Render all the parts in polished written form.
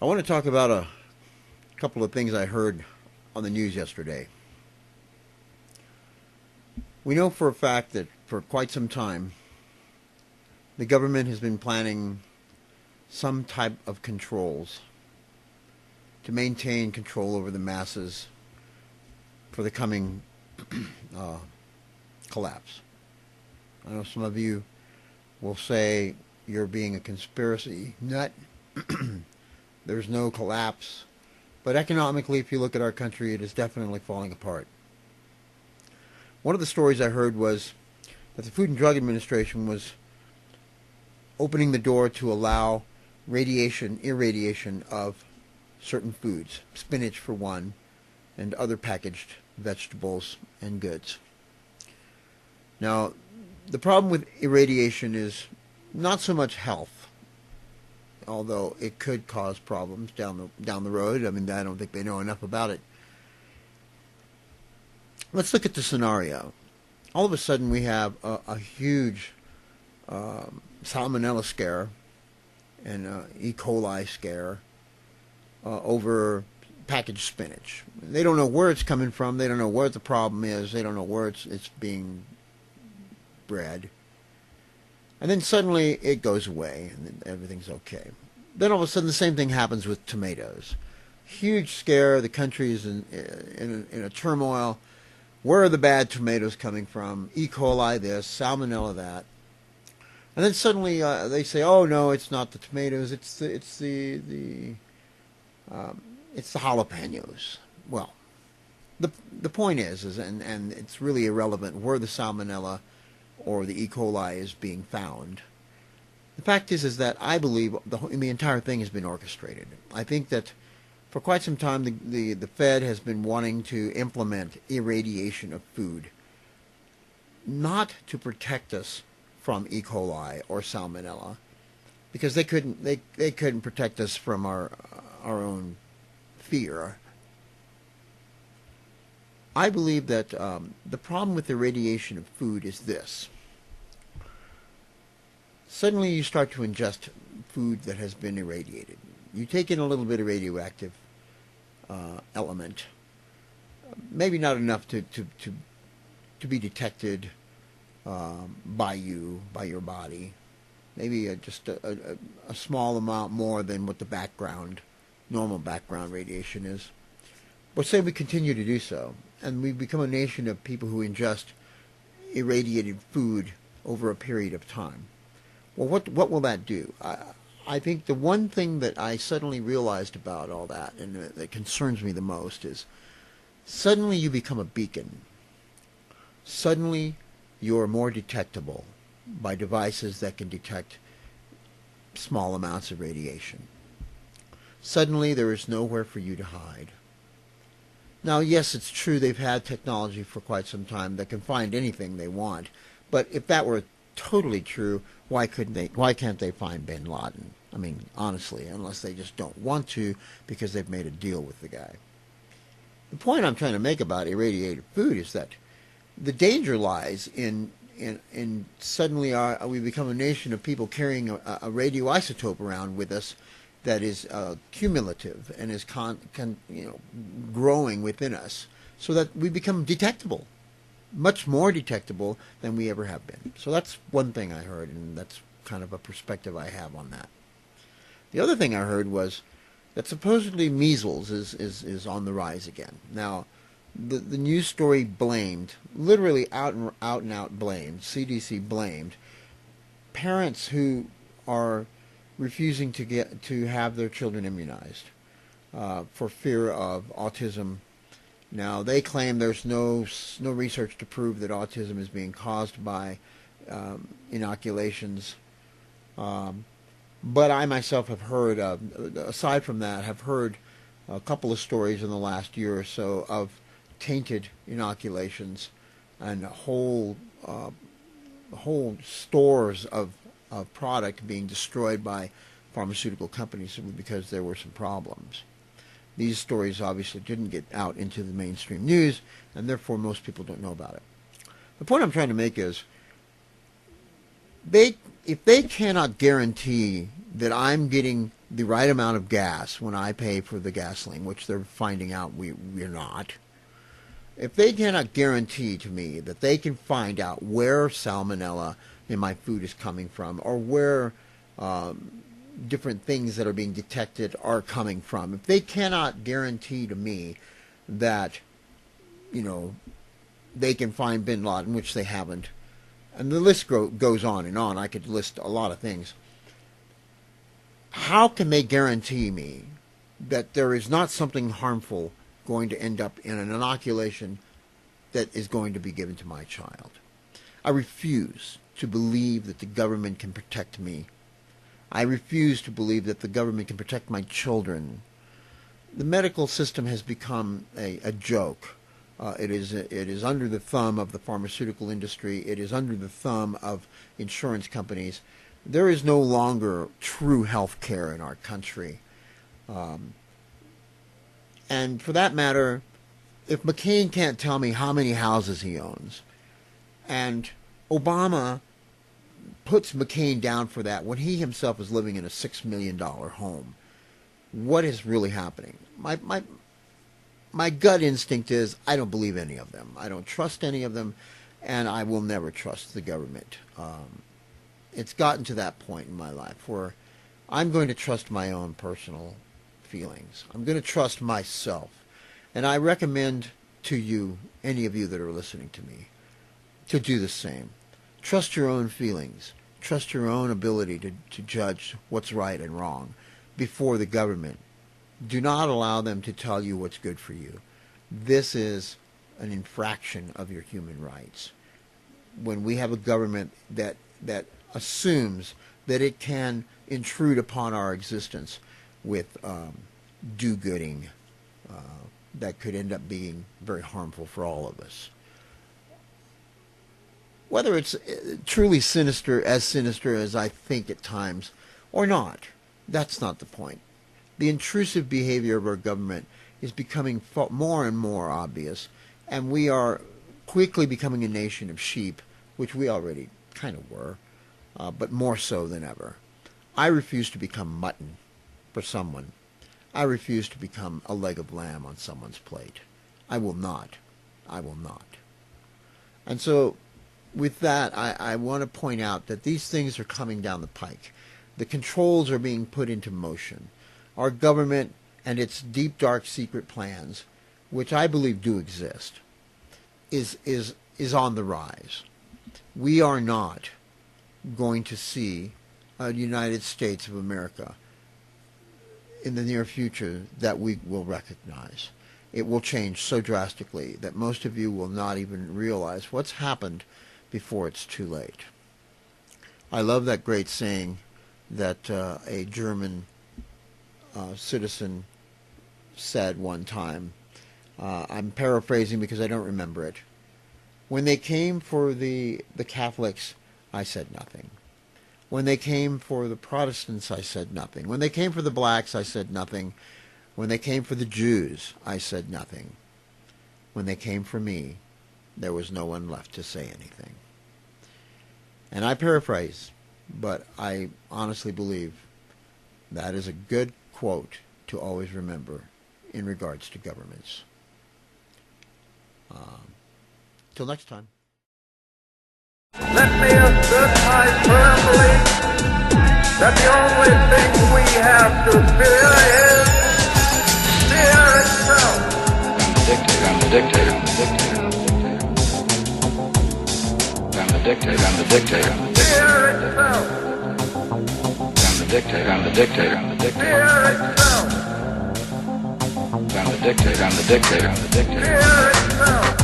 I want to talk about a couple of things I heard on the news yesterday. We know for a fact that for quite some time, the government has been planning some type of controls to maintain control over the masses for the coming collapse. I know some of you will say you're being a conspiracy nut. There's no collapse. But economically, if you look at our country, it is definitely falling apart. One of the stories I heard was that the Food and Drug Administration was opening the door to allow irradiation of certain foods, spinach for one, and other packaged vegetables and goods. Now, the problem with irradiation is not so much health, although it could cause problems down the road. I mean, I don't think they know enough about it. Let's look at the scenario. All of a sudden, we have a huge salmonella scare and E. coli scare over packaged spinach. They don't know where it's coming from. They don't know where the problem is. They don't know where it's being bred. And then suddenly it goes away and everything's okay. Then all of a sudden the same thing happens with tomatoes. Huge scare. The country is in a turmoil. Where are the bad tomatoes coming from? E. coli this, salmonella that. And then suddenly they say, "Oh no, it's not the tomatoes. It's the jalapenos." Well, the point is and it's really irrelevant where the salmonella or the E. coli is being found. The fact is that I believe the entire thing has been orchestrated. I think that for quite some time the Fed has been wanting to implement irradiation of food, not to protect us from E. coli or salmonella, because they couldn't protect us from our own fear. I believe that the problem with the irradiation of food is this. Suddenly you start to ingest food that has been irradiated. You take in a little bit of radioactive element, maybe not enough to be detected by your body, maybe just a small amount more than what the normal background radiation is. But say we continue to do so, and we become a nation of people who ingest irradiated food over a period of time. Well, what will that do? I think the one thing that I suddenly realized about all that, and that concerns me the most, is suddenly you become a beacon. Suddenly you're more detectable by devices that can detect small amounts of radiation. Suddenly there is nowhere for you to hide. Now, yes, it's true they've had technology for quite some time that can find anything they want, but if that were totally true, why can't they find bin Laden? I mean, honestly, unless they just don't want to because they've made a deal with the guy. The point I'm trying to make about irradiated food is that the danger lies in suddenly we become a nation of people carrying a radioisotope around with us that is cumulative and is growing within us, so that we become detectable, much more detectable than we ever have been. So that's one thing I heard, and that's kind of a perspective I have on that. The other thing I heard was that supposedly measles is on the rise again. Now, the news story blamed, literally out and out blamed, CDC blamed parents who are refusing to have their children immunized for fear of autism. Now, they claim there's no research to prove that autism is being caused by inoculations. But I myself have heard, aside from that, have heard a couple of stories in the last year or so of tainted inoculations and whole stores of product being destroyed by pharmaceutical companies simply because there were some problems. These stories obviously didn't get out into the mainstream news, and therefore most people don't know about it. The point I'm trying to make is if they cannot guarantee that I'm getting the right amount of gas when I pay for the gasoline, which they're finding out we're not, if they cannot guarantee to me that they can find out where salmonella in my food is coming from, or where different things that are being detected are coming from, if they cannot guarantee to me that, they can find bin Laden, which they haven't, and the list goes on and on. I could list a lot of things. How can they guarantee me that there is not something harmful going to end up in an inoculation that is going to be given to my child? I refuse to believe that the government can protect me. I refuse to believe that the government can protect my children. The medical system has become a joke. It is under the thumb of the pharmaceutical industry. It is under the thumb of insurance companies. There is no longer true health care in our country. And for that matter, if McCain can't tell me how many houses he owns, and Obama puts McCain down for that when he himself is living in a $6 million home, what is really happening? My gut instinct is I don't believe any of them. I don't trust any of them, and I will never trust the government. It's gotten to that point in my life where I'm going to trust my own personal feelings. I'm going to trust myself. And I recommend to you, any of you that are listening to me, to do the same. Trust your own feelings. Trust your own ability to judge what's right and wrong before the government. Do not allow them to tell you what's good for you. This is an infraction of your human rights. When we have a government that assumes that it can intrude upon our existence with do-gooding that could end up being very harmful for all of us. Whether it's truly sinister as I think at times, or not, that's not the point. The intrusive behavior of our government is becoming more and more obvious, and we are quickly becoming a nation of sheep, which we already kind of were, but more so than ever. I refuse to become mutton for someone. I refuse to become a leg of lamb on someone's plate. I will not. I will not. And so, with that, I want to point out that these things are coming down the pike. The controls are being put into motion. Our government and its deep, dark, secret plans, which I believe do exist, is on the rise. We are not going to see a United States of America in the near future that we will recognize. It will change so drastically that most of you will not even realize what's happened before it's too late. I love that great saying that a German citizen said one time. I'm paraphrasing because I don't remember it. When they came for the Catholics, I said nothing. When they came for the Protestants, I said nothing. When they came for the blacks, I said nothing. When they came for the Jews, I said nothing. When they came for me, there was no one left to say anything. And I paraphrase, but I honestly believe that is a good quote to always remember in regards to governments. Till next time. Let me assert my firm belief that the only thing we have to fear is fear itself. I'm the dictator. I'm the dictator. I'm the dictator. Fear itself. I'm the dictator. I'm the dictator. I'm the dictator. Fear itself. I'm the dictator. I'm the dictator. I'm the dictator. Fear itself.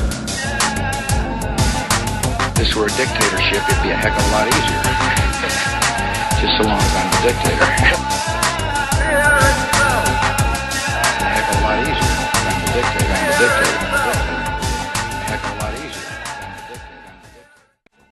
If this were a dictatorship, it'd be a heck of a lot easier. Just so long as I'm the dictator.